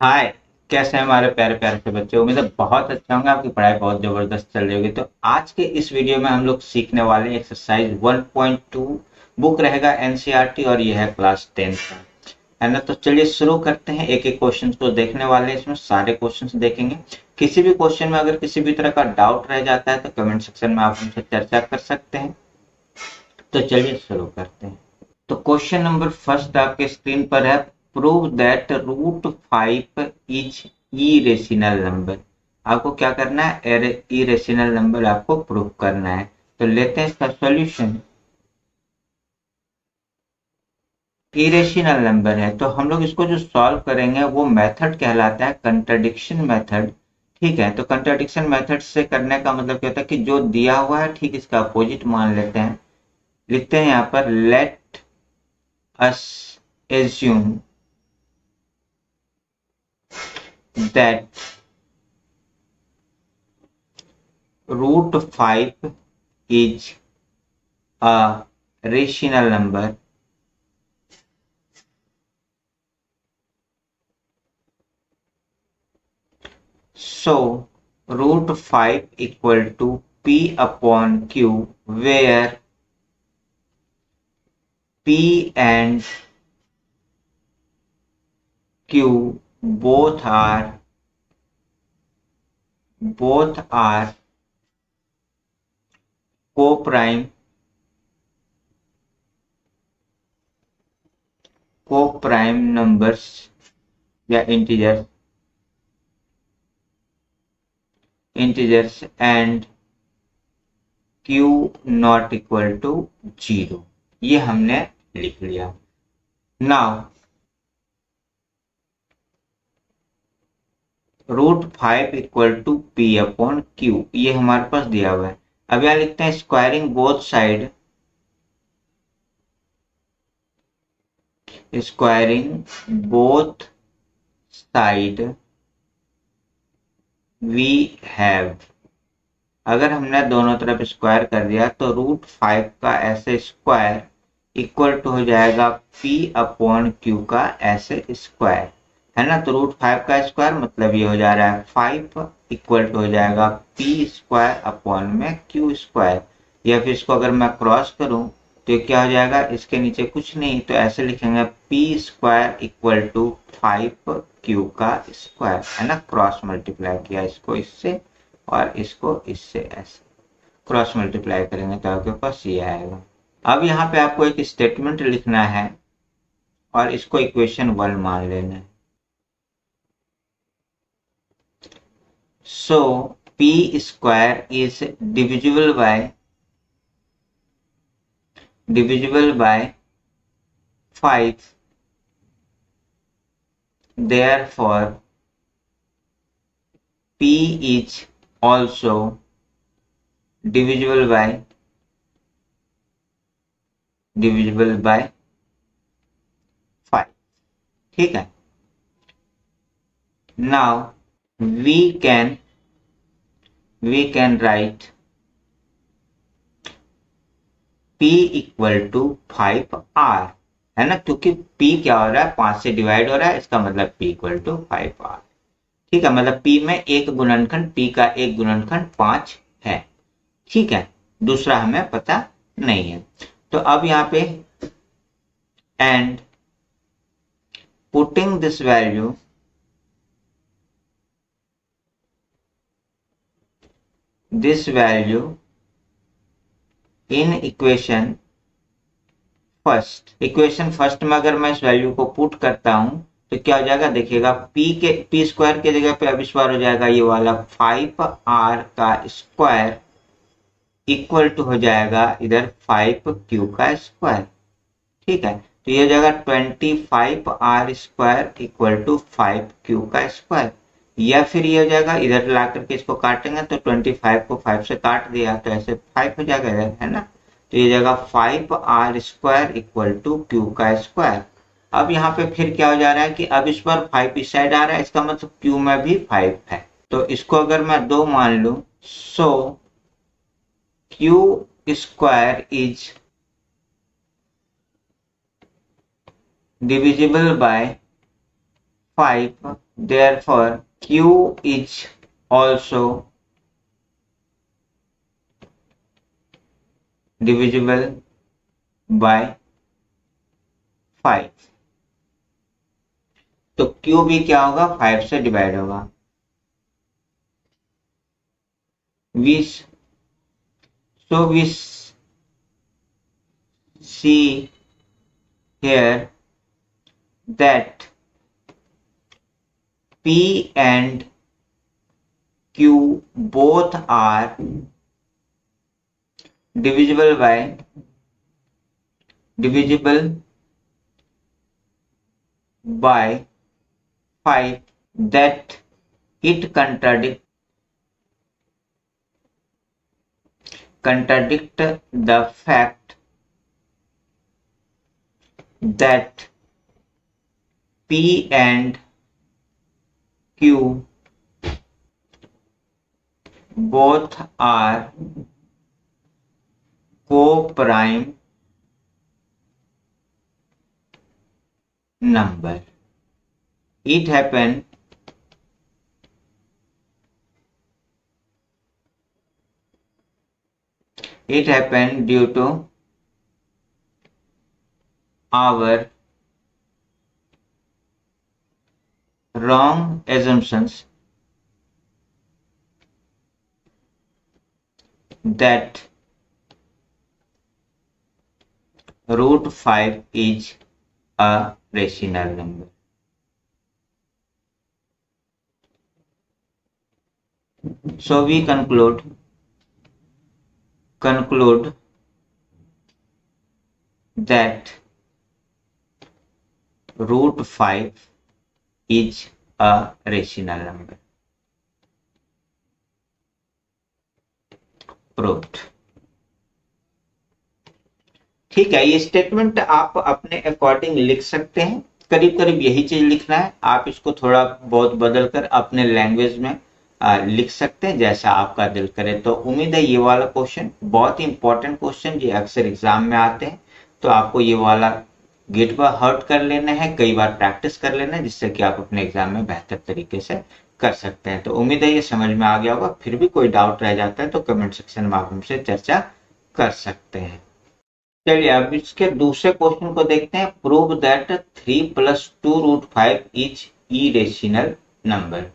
हाय। कैसे हैं हमारे प्यारे प्यारे से बच्चे। उम्मीद है बहुत अच्छे होंगे। आपकी पढ़ाई बहुत जबरदस्त चल रही होगी। तो आज के इस वीडियो में हम लोग सीखने वाले हैं एक्सरसाइज 1.2। बुक रहेगा एनसीईआरटी और यह है क्लास 10 का, है ना। तो चलिए शुरू करते हैं। एक एक क्वेश्चन को देखने वाले हैं, इसमें सारे क्वेश्चंस देखेंगे। किसी भी क्वेश्चन में अगर किसी भी तरह का डाउट रह जाता है तो कमेंट सेक्शन में आप हमसे चर्चा कर सकते हैं। तो चलिए शुरू करते हैं। तो क्वेश्चन नंबर फर्स्ट आपके स्क्रीन पर है। Prove that √5 is irrational number. आपको क्या करना है, इरेशनल नंबर आपको प्रूव करना है। तो लेते हैं इसका सॉल्यूशन। इरेशनल नंबर है तो हम लोग इसको जो सॉल्व करेंगे वो मेथड कहलाता है कंट्राडिक्शन मेथड। ठीक है, तो कंट्राडिक्शन मेथड से करने का मतलब क्या होता है कि जो दिया हुआ है ठीक इसका अपोजिट मान लेते हैं। लिखते हैं यहाँ पर let us assume that √5 is a rational number. So √5 equal to P upon Q, where P and Q both are co-prime numbers या integers and Q not equal to 0। ये हमने लिख लिया। Now √5 equal to p upon q, ये हमारे पास दिया हुआ है। अब यहां लिखते हैं squaring both side, squaring both side we have. अगर हमने दोनों तरफ स्क्वायर कर दिया तो √5 का ऐसे स्क्वायर इक्वल टू हो जाएगा पी अपॉन क्यू का ऐसे स्क्वायर, है ना। तो √5 का स्क्वायर मतलब ये हो जा रहा है 5 इक्वल टू हो जाएगा पी स्क्वायर अपॉन में क्यू स्क्वायर। या फिर इसको अगर मैं क्रॉस करूं तो ये क्या हो जाएगा, इसके नीचे कुछ नहीं तो ऐसे लिखेंगे p square equal to 5 q का स्क्वायर, है ना। क्रॉस मल्टीप्लाई किया इसको इससे और इसको इससे, ऐसे क्रॉस मल्टीप्लाई करेंगे तो आपके पास ये आएगा। अब यहाँ पे आपको एक स्टेटमेंट लिखना है और इसको इक्वेशन 1 मान लेना है। So p square is divisible by 5, therefore p is also divisible by 5। ठीक है। Now we can write p equal to 5r, है ना, क्योंकि p क्या हो रहा है, 5 से डिवाइड हो रहा है, इसका मतलब p इक्वल टू 5r। ठीक है, मतलब p में एक गुणनखंड, p का एक गुणनखंड 5 है। ठीक है, दूसरा हमें पता नहीं है। तो अब यहाँ पे and putting this value in equation first में अगर मैं इस वैल्यू को पुट करता हूं तो क्या हो जाएगा, देखिएगा पी स्क्वायर के जगह पे अब इस बार हो जाएगा ये वाला 5r का स्क्वायर इक्वल टू हो जाएगा इधर 5q का स्क्वायर। ठीक है, तो ये हो जाएगा 25r square equal to 5q का स्क्वायर। या फिर ये हो जाएगा इधर ला करके इसको काटेंगे तो 25 को 5 से काट दिया तो ऐसे 5 हो जाएगा इधर, है ना। तो ये जाएगा 5r square equal to q का स्क्वायर। अब यहाँ पे फिर क्या हो जा रहा है कि अब इस पर 5 इस साइड आ रहा है, इसका मतलब क्यू में भी 5 है। तो इसको अगर मैं 2 मान लूं, so Q square is divisible by 5 Therefore, Q is also divisible by 5. तो Q भी क्या होगा, 5 से डिवाइड होगा. So we see here that P and Q both are divisible by 5, that it contradict the fact that P and Q both are co-prime number. It happened due to our wrong assumptions that root 5 is a rational number. So we conclude that root 5 is a rational number. Proved. ठीक है, ये statement आप अपने according लिख सकते हैं. करीब करीब यही चीज लिखना है. आप इसको थोड़ा बहुत बदल कर अपने लैंग्वेज में लिख सकते हैं जैसा आपका दिल करे. तो उम्मीद है ये वाला क्वेश्चन बहुत ही इंपॉर्टेंट क्वेश्चन, ये अक्सर एग्जाम में आते हैं, तो आपको ये वाला गेट पर हर्ट कर लेना है, कई बार प्रैक्टिस कर लेना है, जिससे कि आप अपने एग्जाम में बेहतर तरीके से कर सकते हैं. तो उम्मीद है ये समझ में आ गया होगा. फिर भी कोई डाउट रह जाता है तो कमेंट सेक्शन में आप हमसे चर्चा कर सकते हैं. चलिए अब इसके दूसरे क्वेश्चन को देखते हैं. Prove that 3 + 2√5 is irrational number.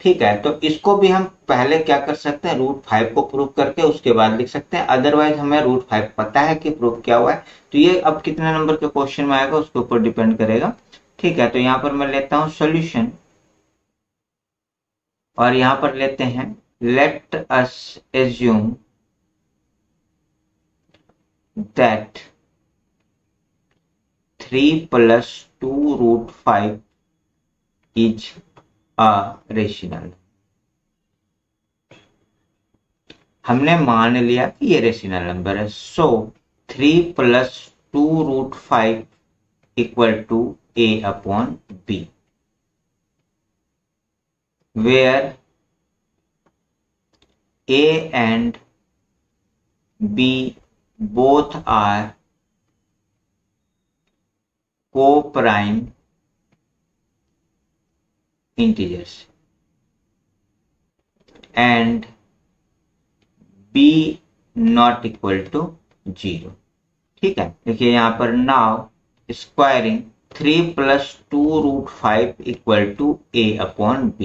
ठीक है, तो इसको भी हम पहले क्या कर सकते हैं, √5 को प्रूव करके उसके बाद लिख सकते हैं. अदरवाइज हमें √5 पता है कि प्रूव क्या हुआ है, तो ये अब कितने नंबर के क्वेश्चन में आएगा उसके ऊपर डिपेंड करेगा. ठीक है, तो यहां पर मैं लेता हूं सॉल्यूशन और यहां पर लेते हैं let us assume that 3 + 2√5 is a rational. हमने मान लिया कि ये रेशनल नंबर है. सो 3 + 2√5 = a/b, where a and b both are co-prime integers and b not equal to 0. ठीक है, देखिए यहां पर नाउ स्क्वायरिंग 3 + 2√5 = a/b.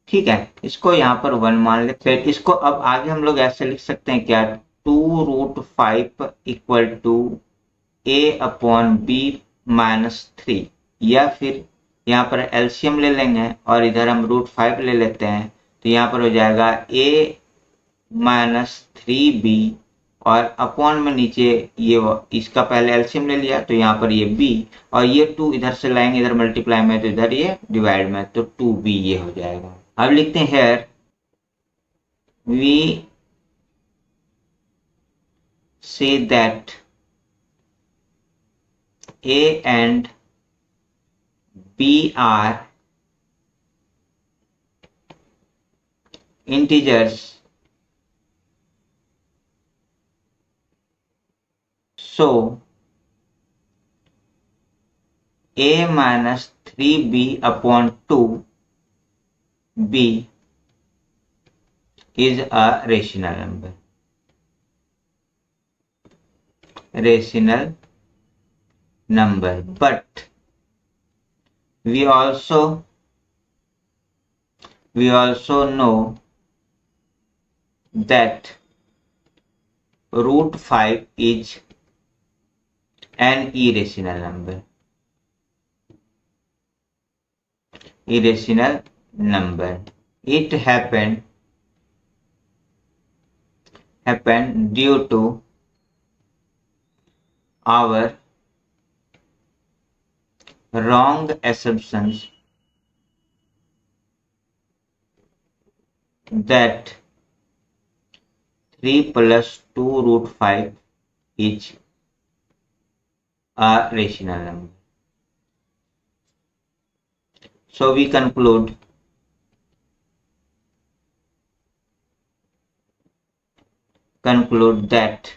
ठीक है, इसको यहां पर 1 मान लेते. फिर इसको अब आगे हम लोग ऐसे लिख सकते हैं क्या, 2√5 = a/b - 3, या फिर यहाँ पर एलसीएम ले लेंगे और इधर हम √5 ले लेते हैं, तो यहाँ पर हो जाएगा a - 3b और अपॉन में नीचे ये इसका पहले एलसीएम ले लिया तो यहाँ पर ये b और ये 2 इधर से लाएंगे, इधर मल्टीप्लाई में तो इधर ये डिवाइड में, तो 2b ये हो जाएगा. अब लिखते हैं here we say that a and b are integers, so a - 3b/2b is a rational number. Rational number. But we also know that root 5 is an irrational number. Irrational number. It happened due to our wrong assumptions that 3 plus 2 root 5 is a rational number. So we conclude that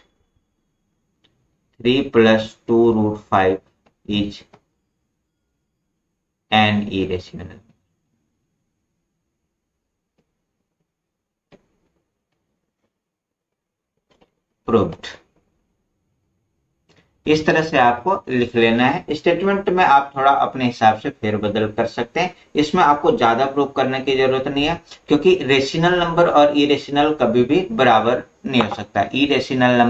3 plus 2 root 5 is an irrational number. Proved. इस तरह से आपको लिख लेना है। Statement में आप थोड़ा अपने हिसाब से फेरबदल कर सकते हैं, इसमें आपको ज्यादा प्रूव करने की जरूरत नहीं है, क्योंकि रेशनल नंबर और इरेशनल कभी भी बराबर नहीं हो सकता। इरेशनल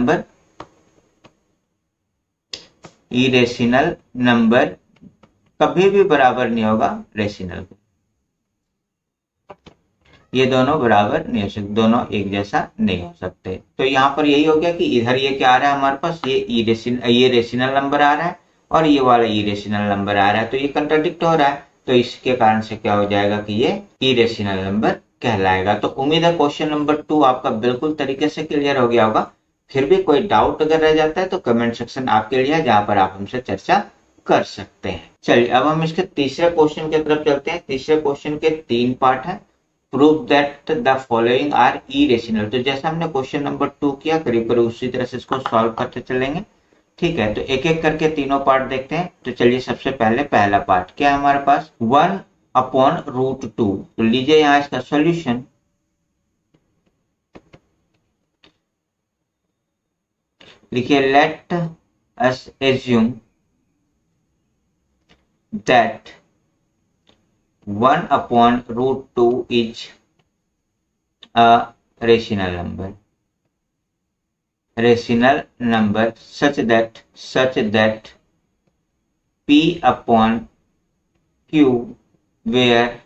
नंबर कभी भी बराबर नहीं होगा रेशनल। ये दोनों बराबर नहीं हो सकते, दोनों एक जैसा नहीं हो सकते। तो यहाँ पर यही हो गया कि इधर ये क्या आ रहा है हमारे पास, ये रेशनल नंबर आ रहा है और ये वाला इरेशनल नंबर आ रहा है, तो ये कंट्राडिक्ट हो रहा है, तो इसके कारण से क्या हो जाएगा कि ये इरेशनल नंबर कहलाएगा। तो उम्मीद है क्वेश्चन नंबर 2 आपका बिल्कुल तरीके से क्लियर हो गया होगा। फिर भी कोई डाउट अगर रह जाता है तो कमेंट सेक्शन आपके लिए है, जहां पर आप हमसे चर्चा कर सकते हैं। चलिए अब हम इसके तीसरे क्वेश्चन की तरफ चलते हैं। तीसरे क्वेश्चन के 3 पार्ट है। Prove that the following are irrational. तो जैसा हमने क्वेश्चन नंबर 2 किया, करीब करीब उसी तरह से इसको सॉल्व करते चलेंगे। ठीक है, तो एक एक करके तीनों पार्ट देखते हैं। तो चलिए सबसे पहले पहला पार्ट क्या है हमारे पास, 1/√2। तो लीजिए यहाँ इसका सॉल्यूशन। लिखिए let us assume that 1/√2 is a rational number such that P upon Q, where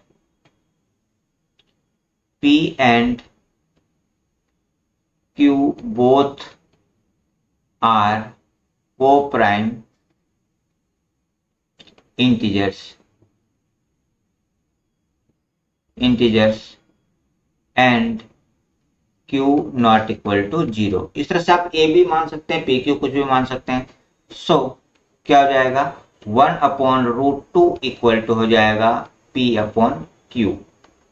P and Q both are co-prime integers and Q not equal to 0। इस तरह से आप A भी मान सकते हैं, P Q कुछ भी मान सकते हैं। सो क्या हो जाएगा, 1/√2 इक्वल टू हो जाएगा P अपॉन Q।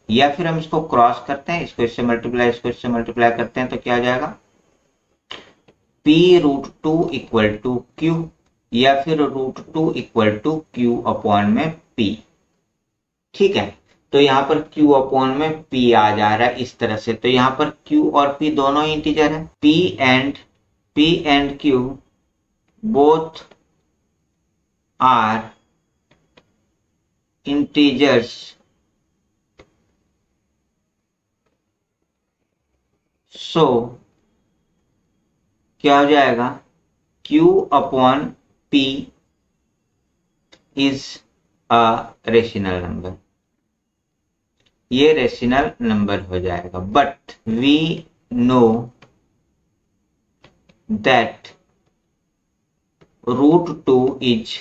या फिर हम इसको क्रॉस करते हैं, इसको इससे मल्टीप्लाई, इसको इससे मल्टीप्लाई करते हैं, तो क्या आ जाएगा P√2 इक्वल टू Q, या फिर √2 इक्वल टू Q अपॉन में P। ठीक है, तो यहाँ पर Q अपॉन में P आ जा रहा है इस तरह से। तो यहाँ पर Q और P दोनों इंटीजर है। P and Q both are integers, so क्या हो जाएगा, Q upon P is a rational number। ये रेशनल नंबर हो जाएगा। But we know that √2 is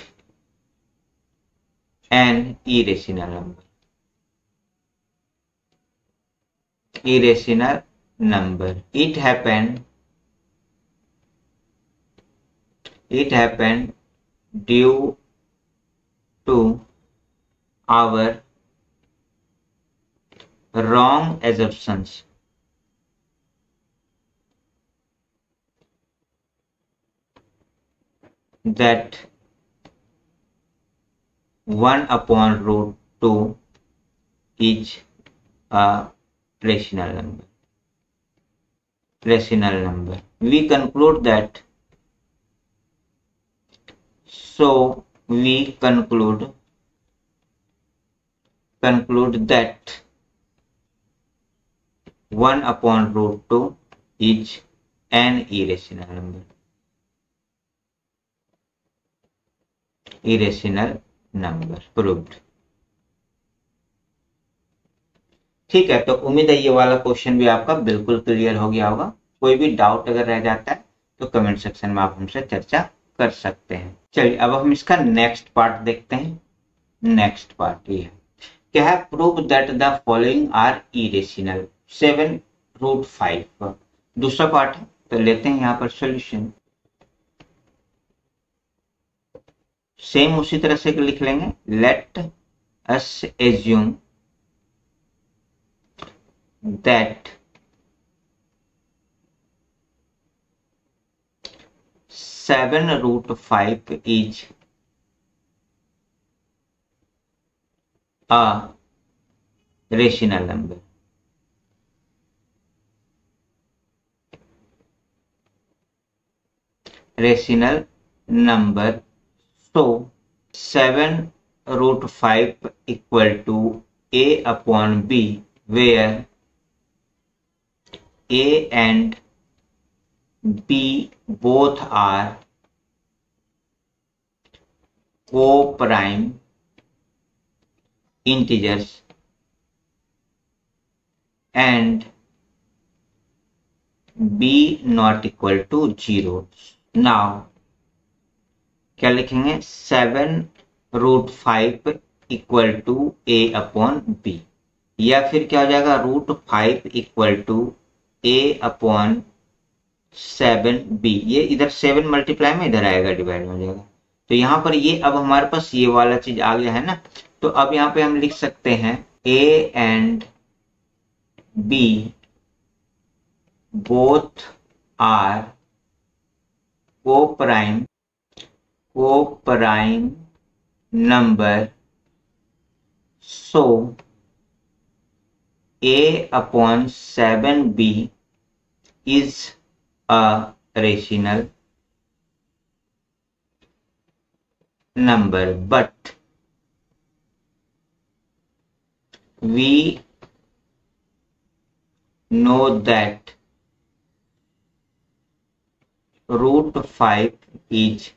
an irrational number. It happened due to our wrong assumptions that 1/√2 is a rational number. We conclude that, so we conclude that 1/√2 is an irrational number. Proved. ठीक है, तो उम्मीद है ये वाला question भी आपका बिल्कुल क्लियर हो गया होगा। कोई भी डाउट अगर रह जाता है तो कमेंट सेक्शन में आप हमसे चर्चा कर सकते हैं। चलिए अब हम इसका नेक्स्ट पार्ट देखते हैं। नेक्स्ट पार्ट ये है, क्या है, prove that the following are irrational 7√5। दूसरा पार्ट है, तो लेते हैं यहाँ पर सॉल्यूशन। सेम उसी तरह से लिख लेंगे, let us assume that 7√5 is a rational number. So 7√5 equal to a/b, where a and b both are co-prime integers and b not equal to 0. Now क्या लिखेंगे, 7√5 इक्वल टू a/b, या फिर क्या हो जाएगा, √5 इक्वल टू a/7b। ये इधर 7 multiply में इधर आएगा, डिवाइड हो जाएगा। तो यहाँ पर ये अब हमारे पास ये वाला चीज आ गया है ना, तो अब यहाँ पे हम लिख सकते हैं a and b both are co-prime number, so a/7b is a rational number, but we know that √5 is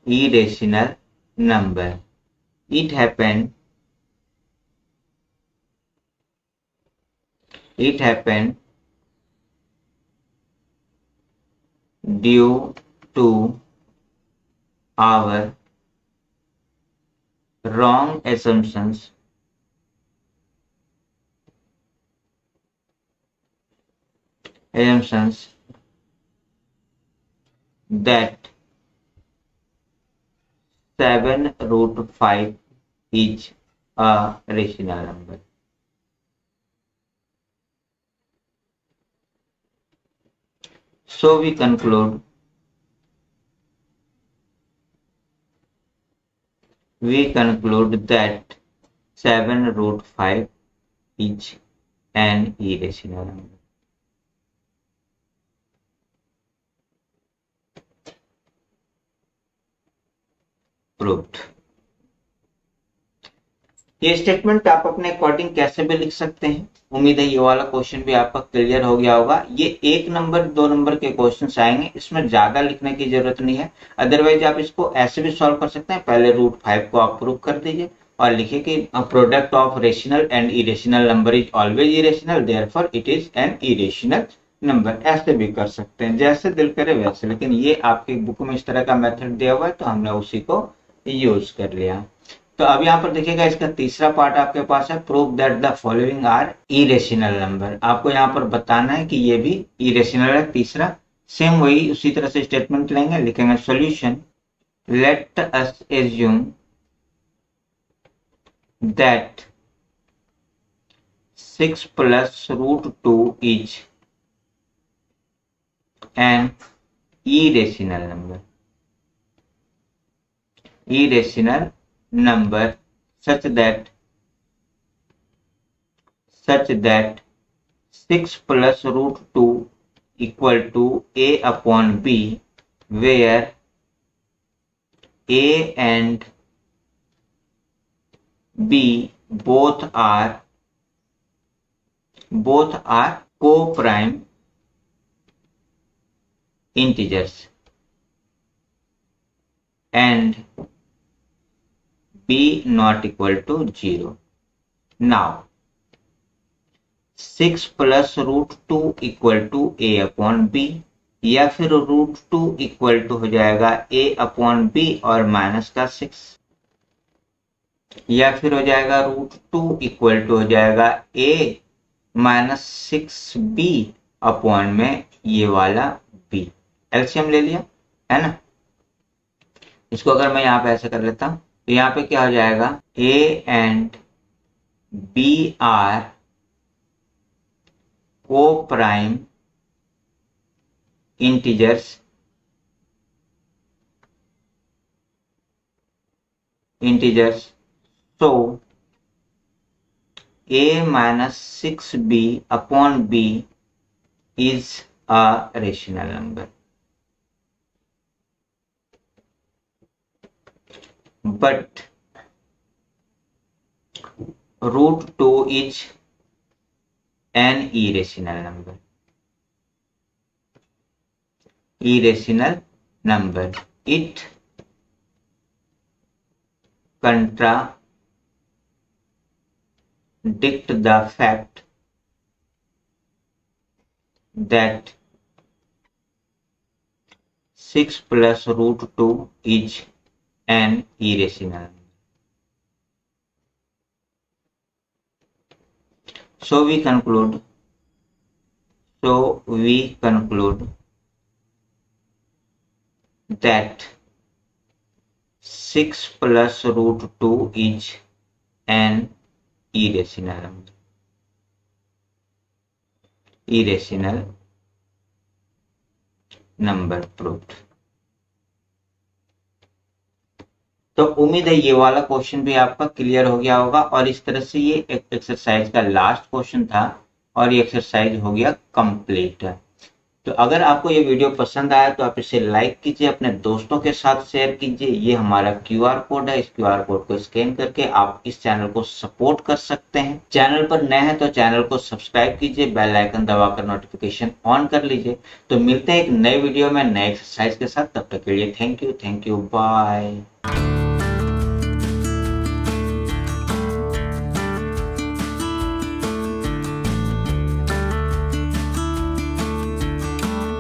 irrational number. It happened due to our wrong assumptions that 7√5 is a rational number. So we conclude that 7√5 is an irrational number. Proved. ये statement आप अपने according कैसे भी लिख सकते हैं। उम्मीद है ये वाला क्वेश्चन भी आपका क्लियर हो गया होगा। ये 1 नंबर 2 नंबर के क्वेश्चंस आएंगे, इसमें ज्यादा लिखने की जरूरत नहीं है। अदरवाइज आप इसको ऐसे भी सॉल्व कर सकते हैं, पहले √5 को आप प्रूव कर दीजिए और लिखिए कि product of rational and irrational number is always irrational, therefore it is an irrational number. ऐसे भी कर सकते हैं, जैसे दिल करे वैसे, लेकिन ये आपकी बुक में इस तरह का मेथड दिया हुआ है तो हमने उसी को यूज कर लिया। तो अब यहाँ पर देखिएगा, इसका तीसरा पार्ट आपके पास है, prove that the following are irrational number. आपको यहाँ पर बताना है कि ये भी इरेशनल है। तीसरा सेम वही उसी तरह से स्टेटमेंट लेंगे, लिखेंगे solution, let us assume that 6 + √2 is N irrational number. irrational number such that 6 plus root 2 equal to a upon b, where a and b both are co-prime integers and b not equal to 0. Now 6 plus root 2 equal to a upon b, या फिर root 2 equal to हो जाएगा a upon b और minus का 6, या फिर हो जाएगा रूट 2 इक्वल टू हो जाएगा a माइनस 6b अपॉन में ये वाला b। एलसीएम ले लिया है ना। इसको अगर मैं यहाँ पे ऐसे कर लेता हूं तो यहाँ पे क्या हो जाएगा, a and b are co-prime integers so a minus 6b upon b is a rational number, but root 2 is an irrational number. It contradicts the fact that 6 plus root 2 is an irrational number. So we conclude that 6 plus root 2 is an irrational number. Irrational number proved. तो उम्मीद है ये वाला question भी आपका clear हो गया होगा, और इस तरह से ये एक्सरसाइज का लास्ट क्वेश्चन था और ये एक्सरसाइज हो गया कंप्लीट। तो अगर आपको ये वीडियो पसंद आया तो आप इसे लाइक कीजिए, अपने दोस्तों के साथ शेयर कीजिए। ये हमारा QR कोड है, इस QR कोड को स्कैन करके आप इस चैनल को सपोर्ट कर सकते हैं। चैनल पर नए हैं तो चैनल को सब्सक्राइब कीजिए, बेल आइकन दबाकर नोटिफिकेशन ऑन कर लीजिए। तो मिलते हैं एक नए वीडियो में नए एक्सरसाइज के साथ, तब तक के लिए थैंक यू, बाय।